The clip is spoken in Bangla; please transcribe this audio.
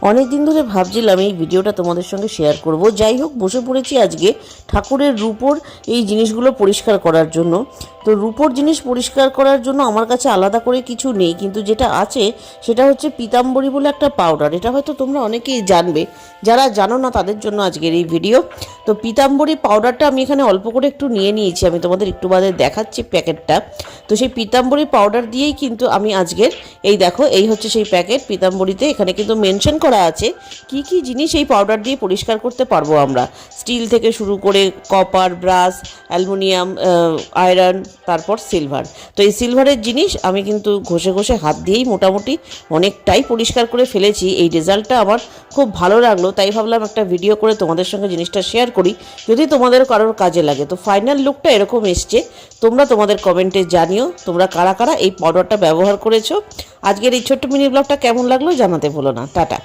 অনেক দিন ধরে ভাবছিলাম এই ভিডিওটা তোমাদের সঙ্গে শেয়ার করব। যাই হোক, বসে পড়েছি আজকে ঠাকুরের রূপোর এই জিনিসগুলো পরিষ্কার করার জন্য। তো রূপোর জিনিস পরিষ্কার করার জন্য আমার কাছে আলাদা করে কিছু নেই, কিন্তু যেটা আছে সেটা হচ্ছে পীতাম্বরী বলে একটা পাউডার। এটা হয়তো তোমরা অনেকেই জানবে, যারা জানো না তাদের জন্য আজকের এই ভিডিও। তো পীতাম্বরী পাউডারটা আমি এখানে অল্প করে একটু নিয়ে নিয়েছি, আমি তোমাদের একটু বাদে দেখাচ্ছি প্যাকেটটা। তো সেই পীতাম্বরী পাউডার দিয়েই কিন্তু আমি আজকের এই দেখো, এই হচ্ছে সেই প্যাকেট পীতাম্বরীতে। এখানে কিন্তু মেনশন করা আছে কি কি জিনিস এই পাউডার দিয়ে পরিষ্কার করতে পারবো আমরা। স্টিল থেকে শুরু করে কপার, ব্রাশ, অ্যালুমিনিয়াম, আয়রন, তারপর সিলভার। তো এই সিলভারের জিনিস আমি কিন্তু ঘষে ঘষে হাত দিয়েই মোটামুটি অনেকটাই পরিষ্কার করে ফেলেছি। এই রেজাল্টটা আমার খুব ভালো লাগলো, তাই ভাবলাম একটা ভিডিও করে তোমাদের সঙ্গে জিনিসটা শেয়ার করি, যদি তোমাদের কারোর কাজে লাগে। তো ফাইনাল লুকটা এরকম এসছে। তোমরা তোমাদের কমেন্টে জানিও তোমরা কারা কারা এই পাউডারটা ব্যবহার করেছো। আজকের এই ছোট্ট মিনি ব্লগটা কেমন লাগলো জানাতে ভুলো না। টাটা।